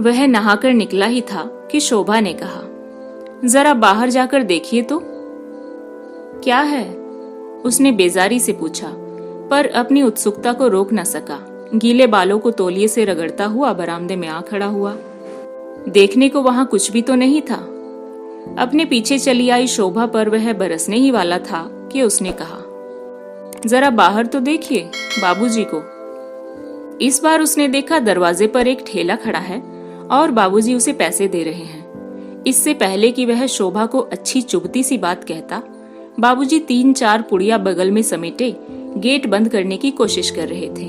वह नहाकर निकला ही था कि शोभा ने कहा, जरा बाहर जाकर देखिए तो। क्या है? उसने बेजारी से पूछा, पर अपनी उत्सुकता को रोक न सका। गीले बालों को तौलिए से रगड़ता हुआ बरामदे में आ खड़ा हुआ। देखने को वहां कुछ भी तो नहीं था। अपने पीछे चली आई शोभा पर वह बरसने ही वाला था कि उसने कहा, जरा बाहर तो देखिए बाबूजी को। इस बार उसने देखा दरवाजे पर एक ठेला खड़ा है और बाबूजी उसे पैसे दे रहे हैं। इससे पहले कि वह शोभा को अच्छी चुभती सी बात कहता, बाबूजी 3-4 पुड़िया बगल में समेटे गेट बंद करने की कोशिश कर रहे थे।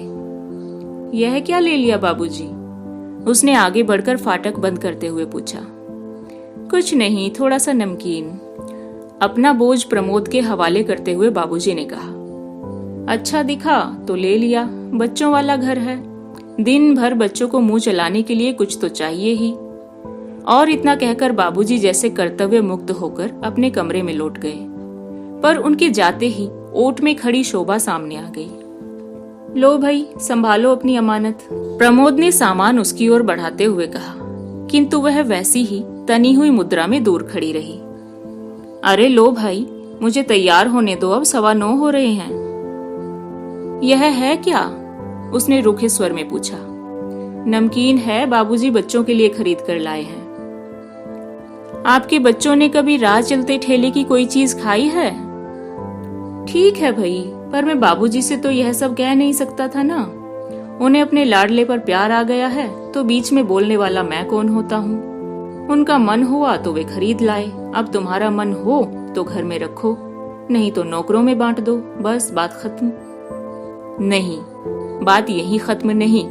यह क्या ले लिया बाबूजी? उसने आगे बढ़कर फाटक बंद करते हुए पूछा। कुछ नहीं, थोड़ा सा नमकीन। अपना बोझ प्रमोद के हवाले करते हुए बाबूजी ने कहा। अच्छा दिखा तो ले लिया, बच्चों वाला घर है, दिन भर बच्चों को मुंह चलाने के लिए कुछ तो चाहिए ही। और इतना कहकर बाबूजी जैसे कर्तव्य मुक्त होकर अपने कमरे में लौट गए, पर उनके जाते ही ओट में खड़ी शोभा सामने आ गई। लो भाई, संभालो अपनी अमानत, प्रमोद ने सामान उसकी ओर बढ़ाते हुए कहा, किंतु वह वैसी ही तनी हुई मुद्रा में दूर खड़ी रही। अरे लो भाई, मुझे तैयार होने दो, अब 9:15 हो रहे हैं। यह है क्या? उसने रूखे स्वर में पूछा। नमकीन है, बाबूजी बच्चों के लिए खरीद कर लाए हैं। आपके बच्चों ने कभी राह चलते ठेले की कोई चीज खाई है? ठीक है भाई, पर मैं बाबूजी से तो यह सब कह नहीं सकता था ना। उन्हें अपने लाडले पर प्यार आ गया है तो बीच में बोलने वाला मैं कौन होता हूँ। उनका मन हुआ तो वे खरीद लाए। अब तुम्हारा मन हो तो घर में रखो, नहीं तो नौकरों में बांट दो, बस बात खत्म। नहीं, बात यही खत्म नहीं।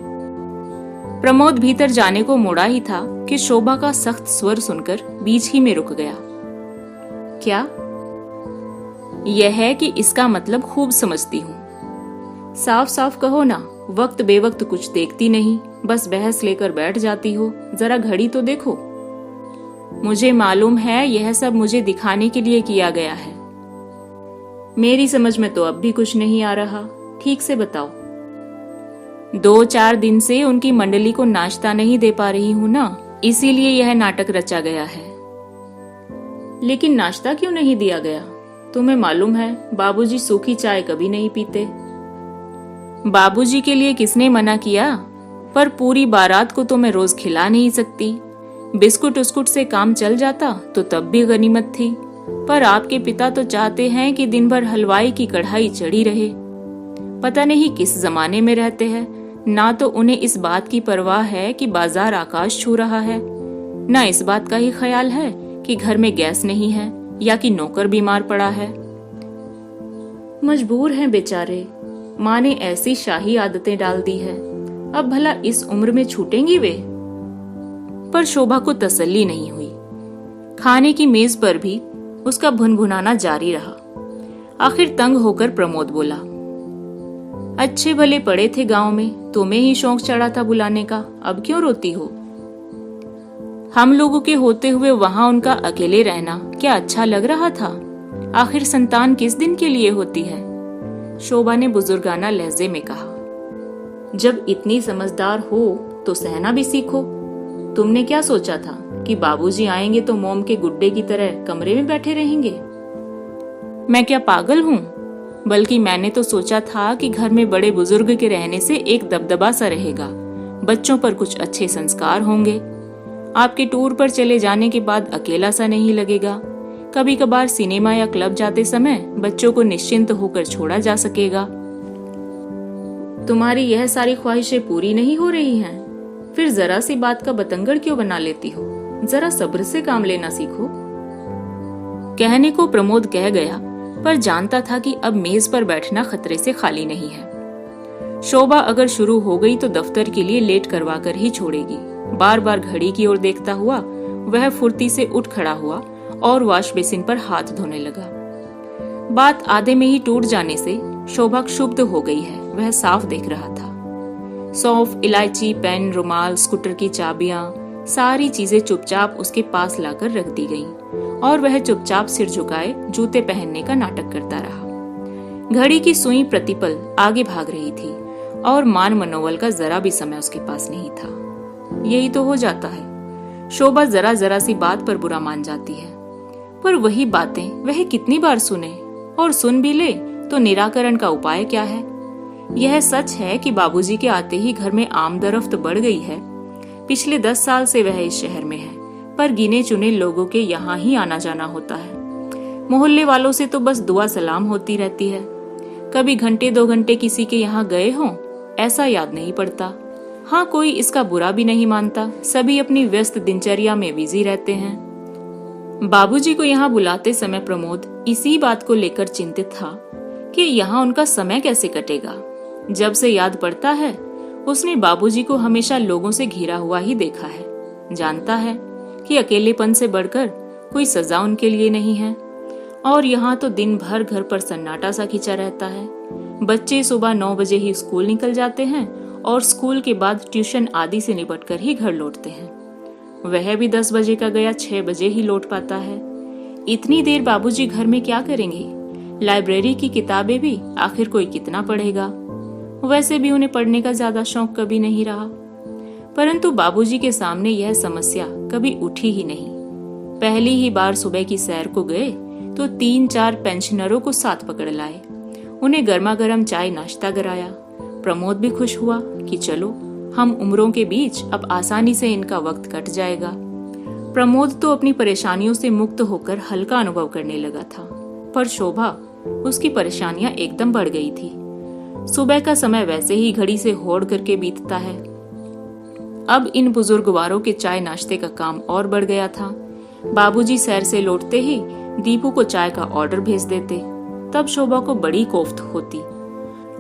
प्रमोद भीतर जाने को मुड़ा ही था कि शोभा का सख्त स्वर सुनकर बीच ही में रुक गया। क्या? यह है कि इसका मतलब खूब समझती हूँ। साफ साफ कहो ना, वक्त बेवक्त कुछ देखती नहीं, बस बहस लेकर बैठ जाती हो। जरा घड़ी तो देखो। मुझे मालूम है यह सब मुझे दिखाने के लिए किया गया है। मेरी समझ में तो अब भी कुछ नहीं आ रहा, ठीक से बताओ। 2-4 दिन से उनकी मंडली को नाश्ता नहीं दे पा रही हूं ना, इसीलिए यह नाटक रचा गया है। लेकिन नाश्ता क्यों नहीं दिया गया? तुम्हें मालूम है बाबूजी सूखी चाय कभी नहीं पीते। बाबूजी के लिए किसने मना किया? पर पूरी बारात को तो मैं रोज खिला नहीं सकती। बिस्कुट उस्कुट से काम चल जाता तो तब भी गनीमत थी, पर आपके पिता तो चाहते हैं कि दिन भर हलवाई की कढ़ाई चढ़ी रहे। पता नहीं किस जमाने में रहते हैं। ना तो उन्हें इस बात की परवाह है कि बाजार आकाश छू रहा है, ना इस बात का ही ख्याल है कि घर में गैस नहीं है या कि नौकर बीमार पड़ा है। मजबूर हैं बेचारे, माँ ने ऐसी शाही आदतें डाल दी है, अब भला इस उम्र में छूटेंगी वे? पर शोभा को तसल्ली नहीं हुई। खाने की मेज पर भी उसका भुनभुनाना जारी रहा। आखिर तंग होकर प्रमोद बोला, अच्छे भले पड़े थे गांव में, तुम्हें ही शौक चढ़ा था बुलाने का, अब क्यों रोती हो? हम लोगों के होते हुए वहां उनका अकेले रहना क्या अच्छा लग रहा था? आखिर संतान किस दिन के लिए होती है? शोभा ने बुजुर्गाना लहजे में कहा। जब इतनी समझदार हो तो सहना भी सीखो। तुमने क्या सोचा था कि बाबूजी आएंगे तो मोम के गुड्डे की तरह कमरे में बैठे रहेंगे? मैं क्या पागल हूँ? बल्कि मैंने तो सोचा था कि घर में बड़े बुजुर्ग के रहने से एक दबदबा सा रहेगा, बच्चों पर कुछ अच्छे संस्कार होंगे। आपके टूर पर चले जाने के बाद अकेला सा नहीं लगेगा। कभी कभार सिनेमा या क्लब जाते समय बच्चों को निश्चिंत होकर छोड़ा जा सकेगा। तुम्हारी यह सारी ख्वाहिशें पूरी नहीं हो रही हैं? फिर जरा सी बात का बतंगड़ क्यों बना लेती हो? जरा सब्र से काम लेना सीखो। कहने को प्रमोद कह गया, पर जानता था कि अब मेज पर बैठना खतरे से खाली नहीं है। शोभा अगर शुरू हो गई तो दफ्तर के लिए लेट करवा कर ही छोड़ेगी। बार बार घड़ी की ओर देखता हुआ वह फुर्ती से उठ खड़ा हुआ और वॉश बेसिन पर हाथ धोने लगा। बात आधे में ही टूट जाने से शोभा क्षुब्ध हो गई है, वह साफ देख रहा था। सौंफ, इलायची, पेन, रुमाल, स्कूटर की चाबियां, सारी चीजें चुपचाप उसके पास लाकर रख दी गईं और वह चुपचाप सिर झुकाए जूते पहनने का नाटक करता रहा। घड़ी की सुई प्रतिपल आगे भाग रही थी और मान मनोवल का जरा भी समय उसके पास नहीं था। यही तो हो जाता है। शोभा जरा जरा सी बात पर बुरा मान जाती है, पर वही बातें वह कितनी बार सुने, और सुन भी ले तो निराकरण का उपाय क्या है। यह सच है कि बाबूजी के आते ही घर में आमदरफ्त बढ़ गई है। पिछले 10 साल से वह इस शहर में है, पर गिने चुने लोगों के यहाँ ही आना जाना होता है। मोहल्ले वालों से तो बस दुआ सलाम होती रहती है। कभी घंटे 2 घंटे किसी के यहाँ गए हों ऐसा याद नहीं पड़ता। हाँ, कोई इसका बुरा भी नहीं मानता, सभी अपनी व्यस्त दिनचर्या में बिजी रहते हैं। बाबूजी को यहाँ बुलाते समय प्रमोद इसी बात को लेकर चिंतित था कि यहाँ उनका समय कैसे कटेगा। जब से याद पड़ता है उसने बाबूजी को हमेशा लोगों से घिरा हुआ ही देखा है। जानता है कि अकेलेपन से बढ़कर कोई सजा उनके लिए नहीं है। और यहाँ तो दिन भर घर पर सन्नाटा सा खिंचा रहता है। बच्चे सुबह 9 बजे ही स्कूल निकल जाते हैं और स्कूल के बाद ट्यूशन आदि से निपटकर ही घर लौटते हैं। वह भी 10 बजे का गया 6 बजे ही लौट पाता है। इतनी देर बाबूजी घर में क्या करेंगे? लाइब्रेरी की किताबें भी आखिर कोई कितना पढ़ेगा। वैसे भी उन्हें पढ़ने का ज्यादा शौक कभी नहीं रहा, परंतु बाबूजी के सामने यह समस्या कभी उठी ही नहीं। पहली ही बार सुबह की सैर को गए तो 3-4 पेंशनरों को साथ पकड़ लाए। उन्हें गर्मा गर्म चाय नाश्ता कराया। प्रमोद भी खुश हुआ कि चलो हम उम्रों के बीच अब आसानी से इनका वक्त कट जाएगा। प्रमोद तो अपनी परेशानियों से मुक्त होकर हल्का अनुभव करने लगा था, पर शोभा उसकी परेशानियां एकदम बढ़ गई थी। सुबह का समय वैसे ही घड़ी से होड़ करके बीतता है, अब इन बुजुर्गवारों के चाय नाश्ते का काम और बढ़ गया था। बाबूजी सैर से लौटते ही दीपू को चाय का ऑर्डर भेज देते, तब शोभा को बड़ी कोफ्त होती।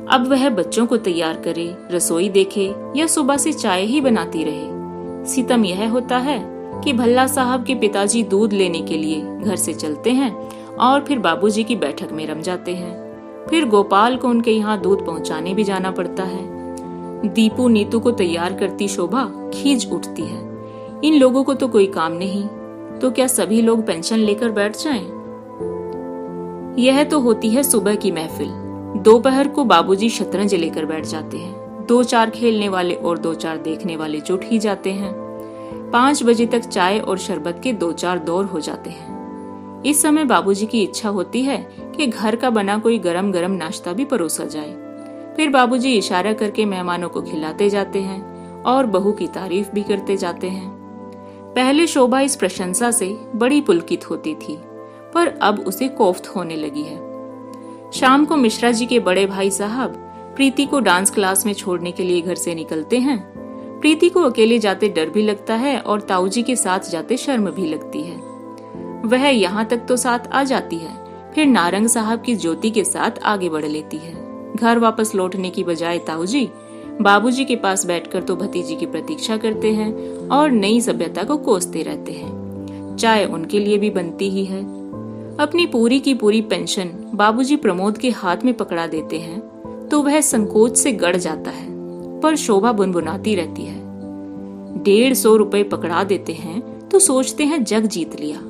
अब वह बच्चों को तैयार करे, रसोई देखे या सुबह से चाय ही बनाती रहे। सितम यह होता है कि भल्ला साहब के पिताजी दूध लेने के लिए घर से चलते हैं और फिर बाबूजी की बैठक में रम जाते हैं। फिर गोपाल को उनके यहाँ दूध पहुँचाने भी जाना पड़ता है। दीपू नीतू को तैयार करती शोभा खींच उठती है। इन लोगों को तो कोई काम नहीं, तो क्या सभी लोग पेंशन लेकर बैठ जाएं? यह तो होती है सुबह की महफिल। दोपहर को बाबूजी शतरंज लेकर बैठ जाते हैं। 2-4 खेलने वाले और 2-4 देखने वाले जुट ही जाते हैं। 5 बजे तक चाय और शरबत के 2-4 दौर हो जाते हैं। इस समय बाबूजी की इच्छा होती है कि घर का बना कोई गरम गरम नाश्ता भी परोसा जाए। फिर बाबूजी इशारा करके मेहमानों को खिलाते जाते हैं और बहू की तारीफ भी करते जाते हैं। पहले शोभा इस प्रशंसा से बड़ी पुलकित होती थी, पर अब उसे कोफ्त होने लगी है। शाम को मिश्रा जी के बड़े भाई साहब प्रीति को डांस क्लास में छोड़ने के लिए घर से निकलते हैं। प्रीति को अकेले जाते डर भी लगता है और ताऊजी के साथ जाते शर्म भी लगती है। वह यहाँ तक तो साथ आ जाती है, फिर नारंग साहब की ज्योति के साथ आगे बढ़ लेती है। घर वापस लौटने की बजाय ताऊजी बाबूजी के पास बैठकर तो भतीजी की प्रतीक्षा करते हैं और नई सभ्यता को कोसते रहते हैं। चाय उनके लिए भी बनती ही है। अपनी पूरी की पूरी पेंशन बाबूजी प्रमोद के हाथ में पकड़ा देते हैं तो वह संकोच से गड़ जाता है, पर शोभा बुनबुनाती रहती है। 150 रुपए पकड़ा देते हैं तो सोचते हैं जग जीत लिया,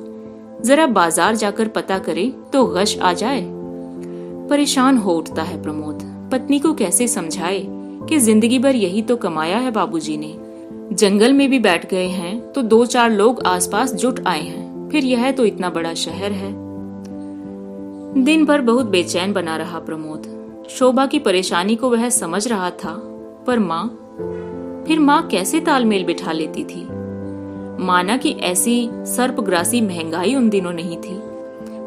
जरा बाजार जाकर पता करे तो गश आ जाए। परेशान हो उठता है प्रमोद। पत्नी को कैसे समझाए कि जिंदगी भर यही तो कमाया है बाबूजी ने। जंगल में भी बैठ गए हैं तो 2-4 लोग आसपास जुट आए हैं, फिर यह तो इतना बड़ा शहर है। दिन भर बहुत बेचैन बना रहा प्रमोद। शोभा की परेशानी को वह समझ रहा था, पर माँ कैसे तालमेल बिठा लेती थी। माना कि ऐसी सर्पग्रासी महंगाई उन दिनों नहीं थी,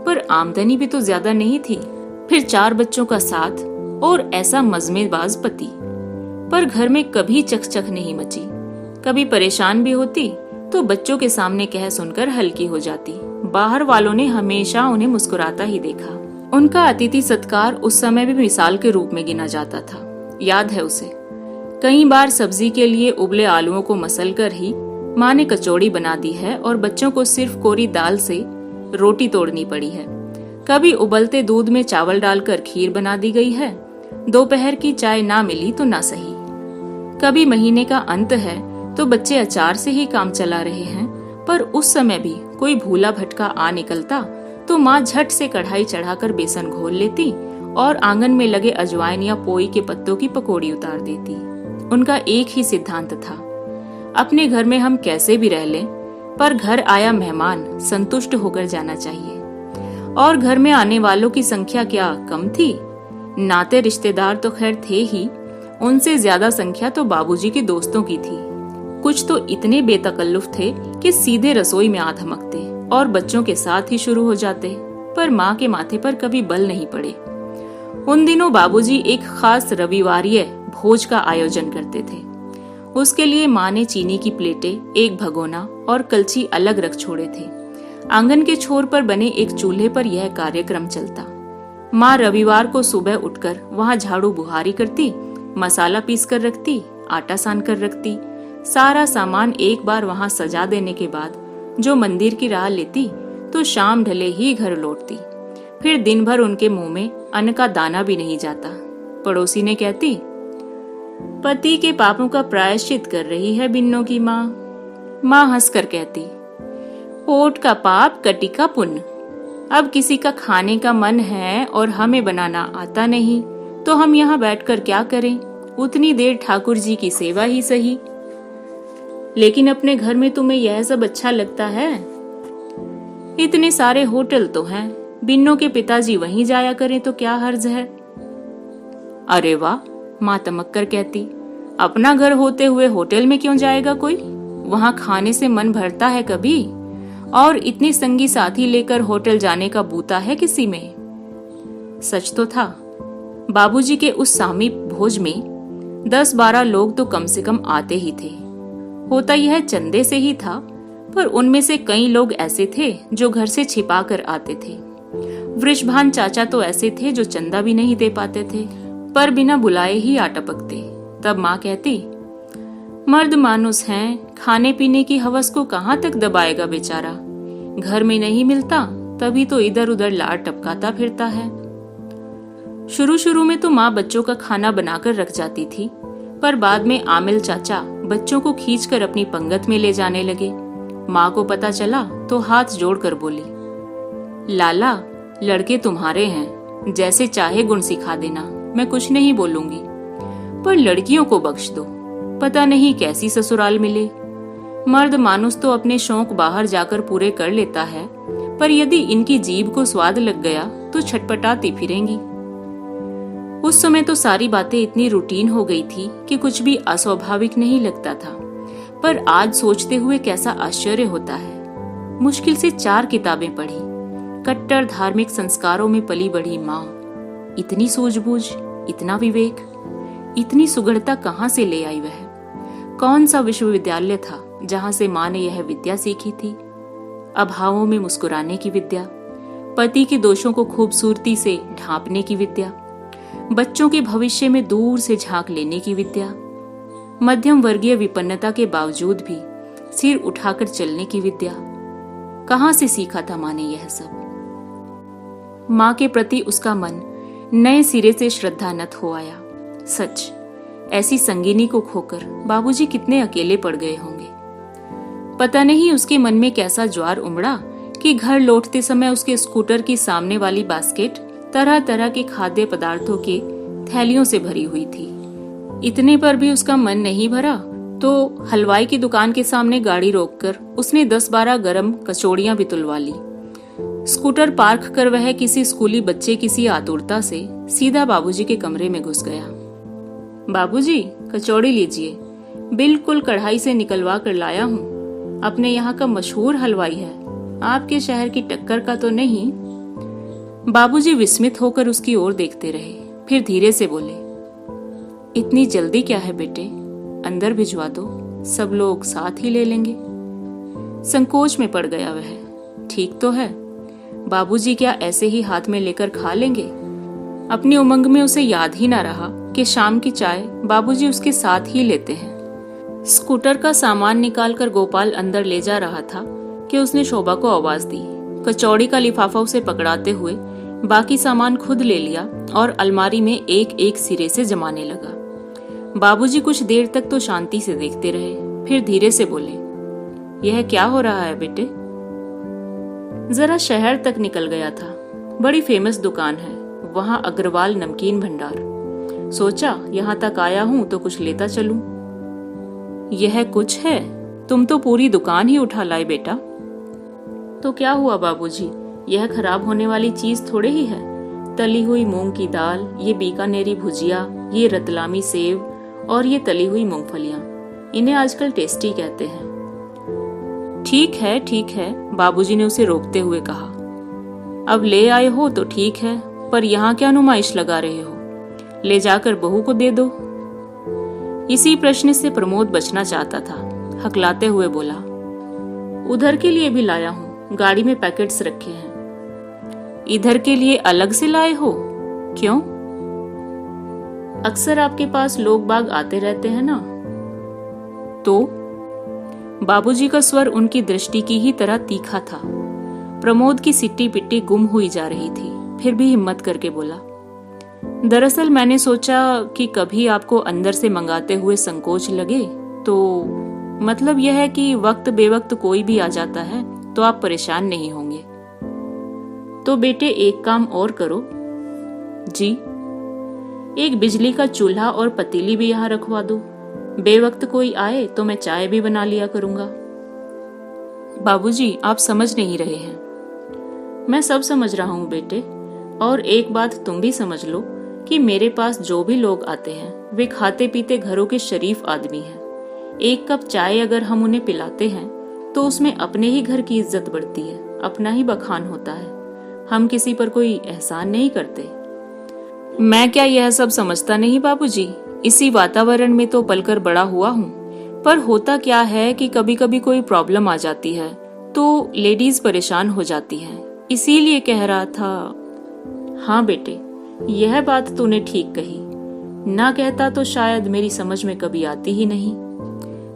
पर आमदनी भी तो ज्यादा नहीं थी। फिर 4 बच्चों का साथ और ऐसा मजमेबाज पति, पर घर में कभी चकचक नहीं मची। कभी परेशान भी होती तो बच्चों के सामने कह सुनकर हल्की हो जाती। बाहर वालों ने हमेशा उन्हें मुस्कुराता ही देखा। उनका अतिथि सत्कार उस समय भी मिसाल के रूप में गिना जाता था। याद है उसे, कई बार सब्जी के लिए उबले आलूओं को मसल कर ही माँ ने कचौड़ी बना दी है और बच्चों को सिर्फ कोरी दाल से रोटी तोड़नी पड़ी है। कभी उबलते दूध में चावल डालकर खीर बना दी गई है। दोपहर की चाय ना मिली तो ना सही। कभी महीने का अंत है तो बच्चे अचार से ही काम चला रहे हैं, पर उस समय भी कोई भूला भटका आ निकलता तो माँ झट से कढ़ाई चढ़ाकर बेसन घोल लेती और आंगन में लगे अजवाइन या पोई के पत्तों की पकौड़ी उतार देती। उनका एक ही सिद्धांत था, अपने घर में हम कैसे भी रह लें, पर घर आया मेहमान संतुष्ट होकर जाना चाहिए। और घर में आने वालों की संख्या क्या कम थी? नाते रिश्तेदार तो खैर थे ही, उनसे ज्यादा संख्या तो बाबूजी के दोस्तों की थी। कुछ तो इतने बेतकल्लुफ थे कि सीधे रसोई में आ धमकते और बच्चों के साथ ही शुरू हो जाते, पर माँ के माथे पर कभी बल नहीं पड़े। उन दिनों बाबूजी एक खास रविवारीय भोज का आयोजन करते थे। उसके लिए माँ ने चीनी की प्लेटें, एक भगोना और कलछी अलग रख छोड़े थे। आंगन के छोर पर बने एक चूल्हे पर यह कार्यक्रम चलता। माँ रविवार को सुबह उठकर वहाँ झाड़ू बुहारी करती, मसाला पीस कर रखती, आटा सान कर रखती, सारा सामान एक बार वहाँ सजा देने के बाद जो मंदिर की राह लेती तो शाम ढले ही घर लौटती। फिर दिन भर उनके मुंह में अन्न का दाना भी नहीं जाता। पड़ोसी ने कहती, पति के पापों का प्रायश्चित कर रही है बिन्नों की माँ। माँ हंसकर कहती, ओट का पाप कटी का पुण्य। अब किसी का खाने का मन है और हमें बनाना आता नहीं तो हम यहाँ बैठकर क्या करें? उतनी देर ठाकुर जी की सेवा ही सही। लेकिन अपने घर में तुम्हें यह सब अच्छा लगता है? इतने सारे होटल तो हैं, बिन्नों के पिताजी वहीं जाया करें तो क्या हर्ज है? अरे वाह, माँ तमक कर कहती, अपना घर होते हुए होटल में क्यों जाएगा कोई? वहां खाने से मन भरता है कभी? और इतनी संगी साथी लेकर होटल जाने का बूता है किसी में? सच तो था, बाबूजी के उस सामीप भोज में 10-12 लोग तो कम से कम आते ही थे। होता यह चंदे से ही था, पर उनमें से कई लोग ऐसे थे जो घर से छिपा कर आते थे। वृषभान चाचा तो ऐसे थे जो चंदा भी नहीं दे पाते थे, पर बिना बुलाए ही आ टपकते। तब माँ कहती, मर्द मानुस हैं, खाने पीने की हवस को कहाँ तक दबाएगा बेचारा। घर में नहीं मिलता तभी तो इधर उधर लार टपकाता फिरता है। शुरू शुरू में तो माँ बच्चों का खाना बनाकर रख जाती थी, पर बाद में आमिल चाचा बच्चों को खींचकर अपनी पंगत में ले जाने लगे। माँ को पता चला तो हाथ जोड़कर बोली, लाला, लड़के तुम्हारे हैं, जैसे चाहे गुण सिखा देना, मैं कुछ नहीं बोलूंगी, पर लड़कियों को बख्श दो। पता नहीं कैसी ससुराल मिले। मर्द मानुस तो अपने शौक बाहर जाकर पूरे कर लेता है, पर यदि इनकी जीभ को स्वाद लग गया तो छटपटाती फिरेंगी। उस समय तो सारी बातें इतनी रूटीन हो गई थी कि कुछ भी अस्वाभाविक नहीं लगता था, पर आज सोचते हुए कैसा आश्चर्य होता है। मुश्किल से 4 किताबें पढ़ी, कट्टर धार्मिक संस्कारों में पली बढ़ी माँ, इतनी सूझबूझ, इतना विवेक, इतनी सुगढ़ता कहाँ से ले आई वह? कौन सा विश्वविद्यालय था जहाँ से माँ ने यह विद्या सीखी थी? अभावों में मुस्कुराने की विद्या, पति के दोषों को खूबसूरती से ढांपने की विद्या, बच्चों के भविष्य में दूर से झांक लेने की विद्या, मध्यम वर्गीय विपन्नता के बावजूद भी सिर उठाकर चलने की विद्या। कहाँ से सीखा था माँ ने यह सब? माँ के प्रति उसका मन नए सिरे से श्रद्धानत हो आया। सच, ऐसी संगिनी को खोकर बाबूजी कितने अकेले पड़ गए होंगे। पता नहीं उसके मन में कैसा ज्वार उमड़ा कि घर लौटते समय उसके स्कूटर की सामने वाली बास्केट तरह तरह के खाद्य पदार्थों के थैलियों से भरी हुई थी। इतने पर भी उसका मन नहीं भरा तो हलवाई की दुकान के सामने गाड़ी रोककर उसने 10-12 गरम कचौड़ियां भी तुलवा ली। स्कूटर पार्क कर वह किसी स्कूली बच्चे किसी आतुरता से सीधा बाबूजी के कमरे में घुस गया। बाबूजी, कचौड़ी लीजिए, बिल्कुल कढ़ाई से निकलवा कर लाया हूँ। अपने यहाँ का मशहूर हलवाई है, आपके शहर की टक्कर का तो नहीं। बाबूजी विस्मित होकर उसकी ओर देखते रहे, फिर धीरे से बोले, इतनी जल्दी क्या है बेटे, अंदर भिजवा दो, सब लोग साथ ही ले लेंगे। संकोच में पड़ गया वह। ठीक तो है, बाबूजी क्या ऐसे ही हाथ में लेकर खा लेंगे? अपनी उमंग में उसे याद ही ना रहा कि शाम की चाय बाबूजी उसके साथ ही लेते हैं। स्कूटर का सामान निकालकर गोपाल अंदर ले जा रहा था कि उसने शोभा को आवाज दी। कचौड़ी का लिफाफा उसे पकड़ाते हुए बाकी सामान खुद ले लिया और अलमारी में एक एक सिरे से जमाने लगा। बाबूजी कुछ देर तक तो शांति से देखते रहे, फिर धीरे से बोले, यह क्या हो रहा है बेटे? जरा शहर तक निकल गया था, बड़ी फेमस दुकान है वहां, अग्रवाल नमकीन भंडार। सोचा यहाँ तक आया हूं तो कुछ लेता चलूं। यह कुछ है? तुम तो पूरी दुकान ही उठा लाए बेटा। तो क्या हुआ बाबूजी, यह खराब होने वाली चीज थोड़े ही है। तली हुई मूंग की दाल, ये बीकानेरी भुजिया, ये रतलामी सेव और ये तली हुई मूंगफलियां, इन्हें आजकल टेस्टी कहते हैं। ठीक है, बाबूजी ने उसे रोकते हुए कहा। अब ले आए हो तो ठीक है, पर यहाँ क्या नुमाइश लगा रहे हो? ले जाकर बहू को दे दो। इसी प्रश्न से प्रमोद बचना चाहता था। हकलाते हुए बोला, उधर के लिए भी लाया हूँ, गाड़ी में पैकेट्स रखे हैं। इधर के लिए अलग से लाए हो? क्यों? अक्सर आपके पास लोग बाग आते रहते हैं ना। तो बाबूजी का स्वर उनकी दृष्टि की ही तरह तीखा था। प्रमोद की सिट्टी पिट्टी गुम हुई जा रही थी, फिर भी हिम्मत करके बोला, दरअसल मैंने सोचा कि कभी आपको अंदर से मंगाते हुए संकोच लगे तो मतलब यह है कि वक्त बेवक्त कोई भी आ जाता है तो आप परेशान नहीं होंगे। तो बेटे एक काम और करो। जी? एक बिजली का चूल्हा और पतीली भी यहाँ रखवा दो। बेवक्त कोई आए तो मैं चाय भी बना लिया करूंगा। बाबूजी, आप समझ नहीं रहे हैं। मैं सब समझ रहा हूँ बेटे, और एक बात तुम भी समझ लो कि मेरे पास जो भी लोग आते हैं वे खाते पीते घरों के शरीफ आदमी हैं। एक कप चाय अगर हम उन्हें पिलाते हैं तो उसमें अपने ही घर की इज्जत बढ़ती है, अपना ही बखान होता है। हम किसी पर कोई एहसान नहीं करते। मैं क्या यह सब समझता नहीं बाबूजी? इसी वातावरण में तो पलकर बड़ा हुआ हूँ। पर होता क्या है कि कभी कभी कोई प्रॉब्लम आ जाती है तो लेडीज परेशान हो जाती हैं, इसीलिए कह रहा था। हाँ बेटे, यह बात तूने ठीक कही। ना कहता तो शायद मेरी समझ में कभी आती ही नहीं।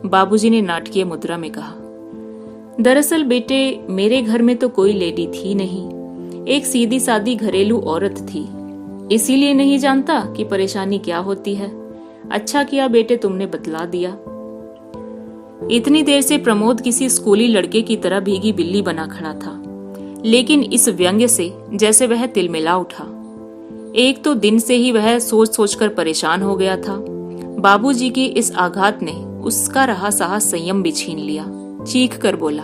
बाबूजी ने नाटकीय मुद्रा में कहा, दरअसल बेटे मेरे घर में तो कोई लेडी थी नहीं, एक सीधी सादी घरेलू औरत थी, इसीलिए नहीं जानता कि परेशानी क्या होती है। अच्छा किया बेटे तुमने बतला दिया। इतनी देर से प्रमोद किसी स्कूली लड़के की तरह भीगी बिल्ली बना खड़ा था, लेकिन इस व्यंग्य से जैसे वह तिलमिला उठा। एक तो दिन से ही वह सोच सोचकर परेशान हो गया था। बाबूजी के इस आघात ने उसका रहा सहा संयम भी छीन लिया। चीख कर बोला,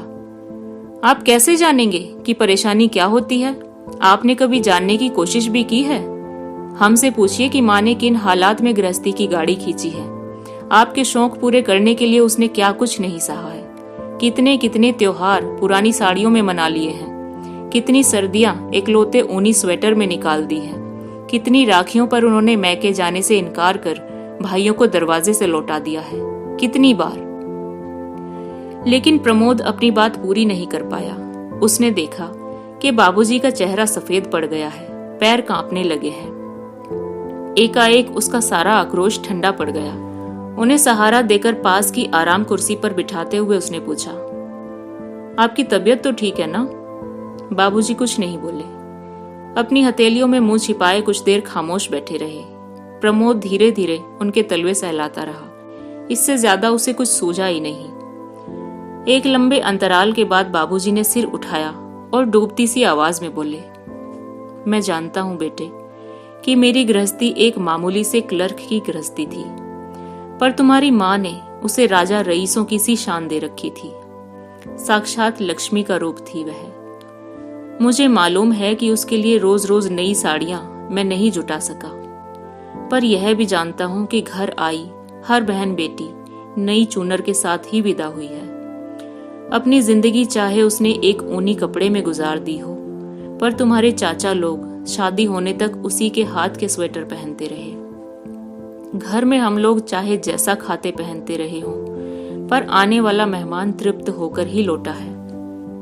आप कैसे जानेंगे कि परेशानी क्या होती है? आपने कभी जानने की कोशिश भी की है? हमसे पूछिए कि माँ ने किन हालात में गृहस्थी की गाड़ी खींची है। आपके शौक पूरे करने के लिए उसने क्या कुछ नहीं सहा है। कितने कितने त्योहार पुरानी साड़ियों में मना लिए हैं, कितनी सर्दियां इकलौते ऊनी स्वेटर में निकाल दी हैं, कितनी राखियों पर उन्होंने मैके जाने से इनकार कर भाइयों को दरवाजे से लौटा दिया है, कितनी बार। लेकिन प्रमोद अपनी बात पूरी नहीं कर पाया। उसने देखा कि बाबूजी का चेहरा सफेद पड़ गया है, पैर कांपने लगे हैं। एकाएक उसका सारा आक्रोश ठंडा पड़ गया। उन्हें सहारा देकर पास की आराम कुर्सी पर बिठाते हुए उसने पूछा, आपकी तबीयत तो ठीक है ना? बाबूजी कुछ नहीं बोले। अपनी हथेलियों में मुंह छिपाए कुछ देर खामोश बैठे रहे। प्रमोद धीरे धीरे उनके तलवे सहलाता रहा। इससे ज्यादा उसे कुछ सूझा ही नहीं। एक लंबे अंतराल के बाद बाबूजी ने सिर उठाया और डूबती सी आवाज में बोले, मैं जानता हूं बेटे कि मेरी गृहस्थी एक मामूली से क्लर्क की गृहस्थी थी, पर तुम्हारी माँ ने उसे राजा रईसों की सी शान दे रखी थी। साक्षात लक्ष्मी का रूप थी वह। मुझे मालूम है कि उसके लिए रोज रोज नई साड़ियां मैं नहीं जुटा सका, पर यह भी जानता हूं कि घर आई हर बहन बेटी नई चूनर के साथ ही विदा हुई है। अपनी जिंदगी चाहे उसने एक ऊनी कपड़े में गुजार दी हो, पर तुम्हारे चाचा लोग शादी होने तक उसी के हाथ के स्वेटर पहनते रहे। घर में हम लोग चाहे जैसा खाते पहनते रहे हो, पर आने वाला मेहमान तृप्त होकर ही लौटा है।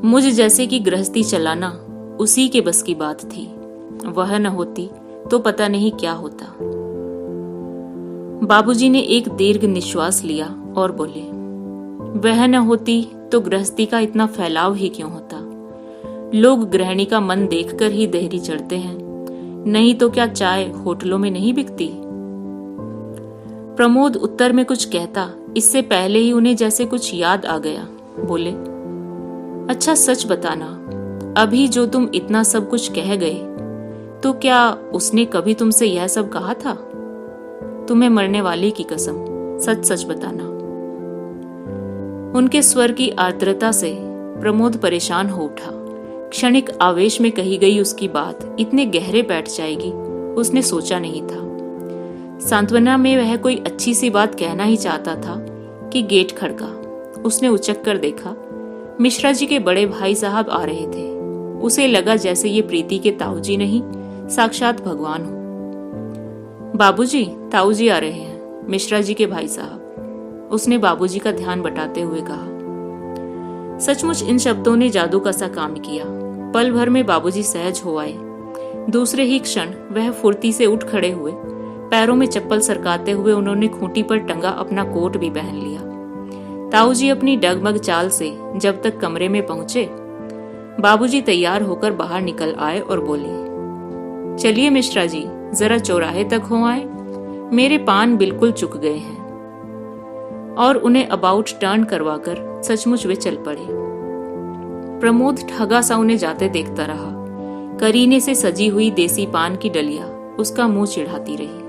मुझ जैसे की गृहस्थी चलाना उसी के बस की बात थी। वह न होती तो पता नहीं क्या होता। बाबूजी ने एक दीर्घ निश्वास लिया और बोले, वह न होती तो गृहस्थी का इतना फैलाव ही क्यों होता। लोग गृहिणी का मन देखकर ही देहरी चढ़ते हैं, नहीं तो क्या चाय होटलों में नहीं बिकती। प्रमोद उत्तर में कुछ कहता, इससे पहले ही उन्हें जैसे कुछ याद आ गया। बोले, अच्छा सच बताना, अभी जो तुम इतना सब कुछ कह गए, तो क्या उसने कभी तुमसे यह सब कहा था? तुम्हें मरने वाले की कसम, सच सच बताना। उनके स्वर की आर्द्रता से प्रमोद परेशान हो उठा। क्षणिक आवेश में कही गई उसकी बात इतने गहरे बैठ जाएगी उसने सोचा नहीं था। सांत्वना में वह कोई अच्छी सी बात कहना ही चाहता था कि गेट खड़का। उसने उचक कर देखा, मिश्रा जी के बड़े भाई साहब आ रहे थे। उसे लगा जैसे ये प्रीति के ताऊजी नहीं, साक्षात भगवान हो। बाबूजी, ताऊजी आ रहे हैं, मिश्रा जी के भाई साहब, उसने बाबूजी का ध्यान बटाते हुए कहा। सचमुच इन शब्दों ने जादू का सा काम किया। पल भर में बाबूजी सहज हो आए। दूसरे ही क्षण वह फुर्ती से उठ खड़े हुए। पैरों में चप्पल सरकाते हुए उन्होंने खूंटी पर टंगा अपना कोट भी पहन लिया। ताऊजी अपनी डगमग चाल से जब तक कमरे में पहुंचे, बाबूजी तैयार होकर बाहर निकल आए और बोले, चलिए मिश्रा जी, जरा चौराहे तक हो आए, मेरे पान बिल्कुल चुक गए हैं। और उन्हें अबाउट टर्न करवाकर सचमुच वे चल पड़े। प्रमोद ठगा सा उन्हें जाते देखता रहा। करीने से सजी हुई देसी पान की डलिया उसका मुंह चिढ़ाती रही।